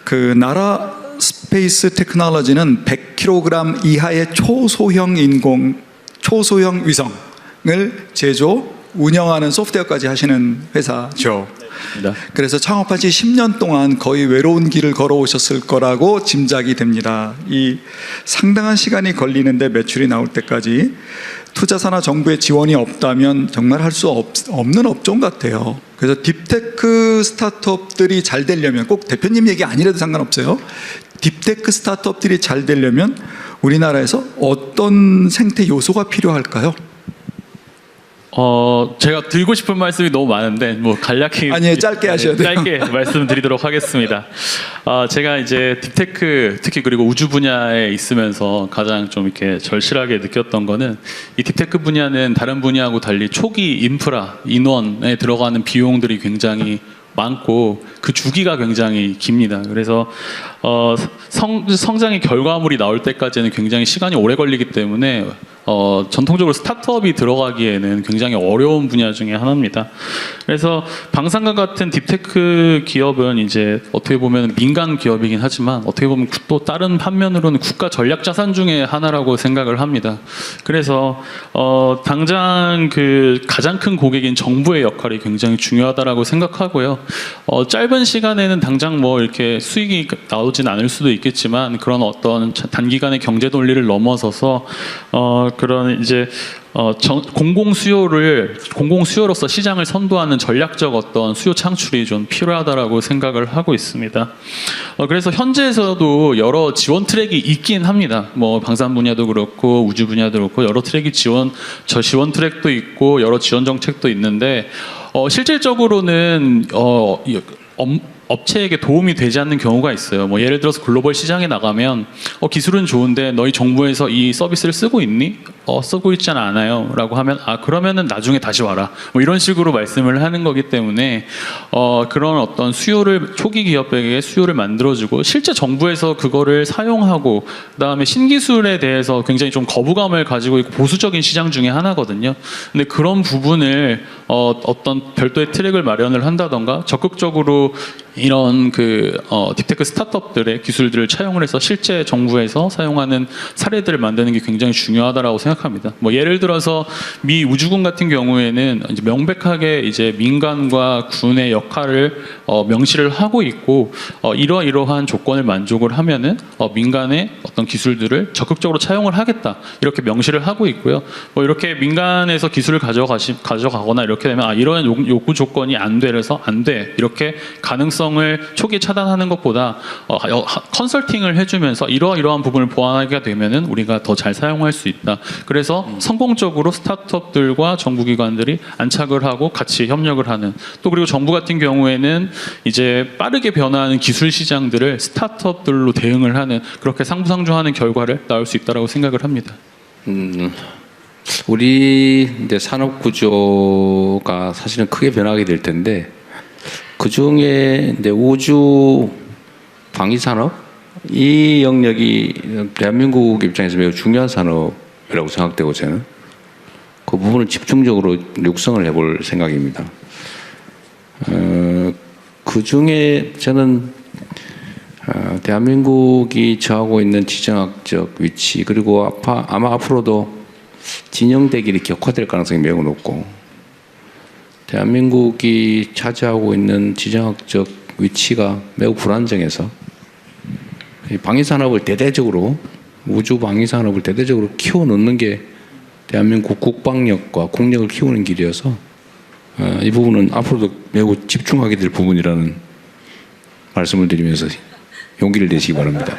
그 나라 스페이스 테크놀로지는 100kg 이하의 초소형 위성을 제조, 운영하는 소프트웨어까지 하시는 회사죠. 네. 그래서 창업한 지 10년 동안 거의 외로운 길을 걸어오셨을 거라고 짐작이 됩니다. 이 상당한 시간이 걸리는데 매출이 나올 때까지 투자사나 정부의 지원이 없다면 정말 할 수 없는 업종 같아요. 그래서 딥테크 스타트업들이 잘 되려면, 꼭 대표님 얘기 아니라도 상관없어요. 딥테크 스타트업들이 잘 되려면 우리나라에서 어떤 생태 요소가 필요할까요? 제가 드리고 싶은 말씀이 너무 많은데 뭐 간략히 아니요, 짧게 하셔야 돼요. 짧게 말씀드리도록 하겠습니다. 제가 이제 딥테크 특히 그리고 우주 분야에 있으면서 가장 좀 이렇게 절실하게 느꼈던 거는 이 딥테크 분야는 다른 분야하고 달리 초기 인프라 인원에 들어가는 비용들이 굉장히 많고 그 주기가 굉장히 깁니다. 그래서 성장의 결과물이 나올 때까지는 굉장히 시간이 오래 걸리기 때문에 전통적으로 스타트업이 들어가기에는 굉장히 어려운 분야 중에 하나입니다. 그래서 방산과 같은 딥테크 기업은 이제 어떻게 보면 민간 기업이긴 하지만 어떻게 보면 또 다른 반면으로는 국가 전략 자산 중에 하나라고 생각을 합니다. 그래서 당장 그 가장 큰 고객인 정부의 역할이 굉장히 중요하다라고 생각하고요. 짧은 시간에는 당장 뭐 이렇게 수익이 나오진 않을 수도 있겠지만 그런 어떤 단기간의 경제 논리를 넘어서서 그런 이제 공공 수요로서 시장을 선도하는 전략적 어떤 수요 창출이 좀 필요하다라고 생각을 하고 있습니다. 그래서 현재에서도 여러 지원 트랙이 있긴 합니다. 뭐 방산 분야도 그렇고 우주 분야도 그렇고 여러 트랙이 지원 트랙도 있고 여러 지원 정책도 있는데 실질적으로는 업체에게 도움이 되지 않는 경우가 있어요. 뭐 예를 들어서 글로벌 시장에 나가면 기술은 좋은데 너희 정부에서 이 서비스를 쓰고 있니? 쓰고 있잖아 않아요 라고 하면 그러면은 나중에 다시 와라 뭐 이런 식으로 말씀을 하는 거기 때문에 그런 어떤 수요를 초기 기업에게 수요를 만들어주고 실제 정부에서 그거를 사용하고 그다음에 신기술에 대해서 굉장히 좀 거부감을 가지고 있고 보수적인 시장 중에 하나거든요. 근데 그런 부분을 어떤 별도의 트랙을 마련을 한다던가 적극적으로 이런 딥테크 스타트업들의 기술들을 차용을 해서 실제 정부에서 사용하는 사례들을 만드는 게 굉장히 중요하다라고 생각합니다. 뭐 예를 들어서 미 우주군 같은 경우에는 이제 명백하게 이제 민간과 군의 역할을 명시를 하고 있고 이러한 조건을 만족을 하면은 민간의 어떤 기술들을 적극적으로 차용을 하겠다 이렇게 명시를 하고 있고요. 뭐 이렇게 민간에서 기술을 가져가거나 이렇게 되면 이러한 요구 조건이 안 돼서 안 돼 이렇게 가능성을 초기에 차단하는 것보다 컨설팅을 해주면서 이러한 부분을 보완하게 되면은 우리가 더 잘 사용할 수 있다. 그래서 성공적으로 스타트업들과 정부기관들이 안착을 하고 같이 협력을 하는 또 그리고 정부 같은 경우에는 이제 빠르게 변화하는 기술 시장들을 스타트업들로 대응을 하는 그렇게 상부상조하는 결과를 낳을 수 있다고 생각을 합니다. 우리 이제 산업 구조가 사실은 크게 변하게 될 텐데 그 중에 이제 우주 방위 산업 이 영역이 대한민국 입장에서 매우 중요한 산업이라고 생각되고 저는 그 부분을 집중적으로 육성을 해볼 생각입니다. 그 중에 저는 대한민국이 처하고 있는 지정학적 위치 그리고 아마 앞으로도 진영대결이 격화될 가능성이 매우 높고 대한민국이 차지하고 있는 지정학적 위치가 매우 불안정해서 방위산업을 대대적으로 우주 방위산업을 대대적으로 키워놓는 게 대한민국 국방력과 국력을 키우는 길이어서 이 부분은 앞으로도 매우 집중하게 될 부분이라는 말씀을 드리면서 용기를 내시기 바랍니다.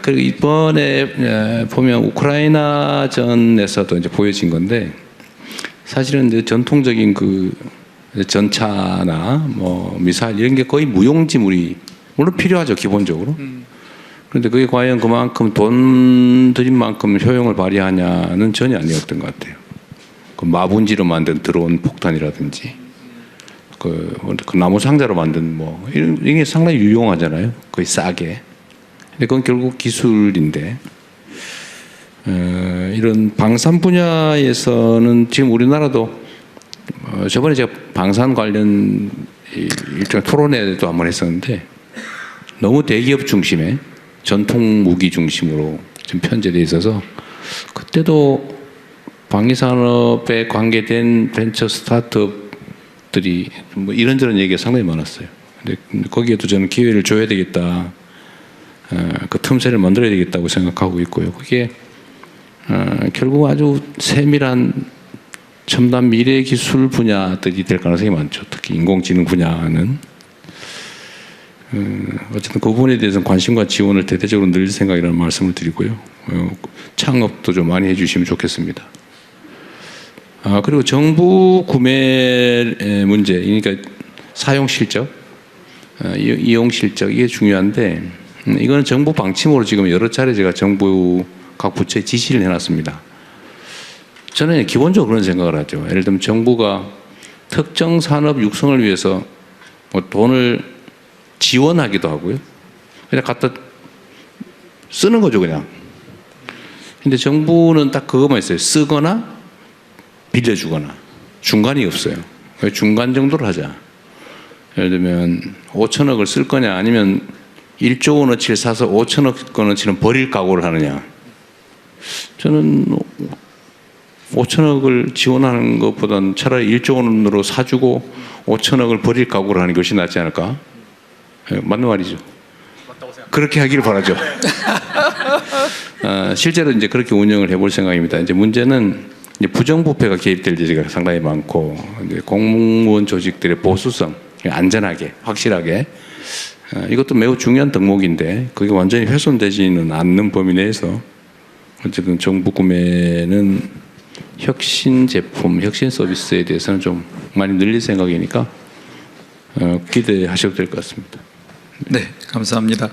그리고 이번에 보면 우크라이나전에서도 이제 보여진 건데 사실은 이제 전통적인 그 전차나 뭐 미사일 이런 게 거의 무용지물이 물론 필요하죠 기본적으로. 그런데 그게 과연 그만큼 돈 들인 만큼 효용을 발휘하냐는 전혀 아니었던 것 같아요. 그 마분지로 만든 드론 폭탄이라든지 그 나무 상자로 만든 뭐 이런 게 상당히 유용하잖아요. 거의 싸게. 근데 그건 결국 기술인데 이런 방산 분야에서는 지금 우리나라도 저번에 제가 방산 관련 일종의 토론회도 한번 했었는데 너무 대기업 중심의 전통 무기 중심으로 좀 편제돼 있어서 그때도 방위산업에 관계된 벤처 스타트업들이 뭐 이런저런 얘기가 상당히 많았어요. 근데 거기에도 저는 기회를 줘야 되겠다. 그 틈새를 만들어야 되겠다고 생각하고 있고요. 그게 결국 아주 세밀한 첨단 미래 기술 분야들이 될 가능성이 많죠. 특히 인공지능 분야는 어쨌든 그 부분에 대해서는 관심과 지원을 대대적으로 늘릴 생각이라는 말씀을 드리고요. 창업도 좀 많이 해주시면 좋겠습니다. 그리고 정부 구매 문제, 그러니까 사용 실적, 이용 실적 이게 중요한데 이거는 정부 방침으로 지금 여러 차례 제가 정부 각 부처에 지시를 해놨습니다. 저는 기본적으로 그런 생각을 하죠. 예를 들면 정부가 특정 산업 육성을 위해서 뭐 돈을 지원하기도 하고요. 그냥 갖다 쓰는 거죠, 그냥. 근데 정부는 딱 그것만 있어요. 쓰거나 빌려주거나. 중간이 없어요. 중간 정도를 하자. 예를 들면 5천억을 쓸 거냐 아니면 1조 원어치를 사서 5천억 원어치는 버릴 각오를 하느냐. 저는 5천억을 지원하는 것보다는 차라리 1조 원으로 사주고 5천억을 버릴 각오를 하는 것이 낫지 않을까? 맞는 말이죠. 그렇게 하기를 바라죠. 실제로 이제 그렇게 운영을 해볼 생각입니다. 이제 문제는 이제 부정부패가 개입될 여지가 상당히 많고 이제 공무원 조직들의 보수성, 안전하게, 확실하게 이것도 매우 중요한 덕목인데 그게 완전히 훼손되지는 않는 범위 내에서 어쨌든 정부 구매는 혁신 제품, 혁신 서비스에 대해서는 좀 많이 늘릴 생각이니까 기대하셔도 될 것 같습니다. 네, 감사합니다.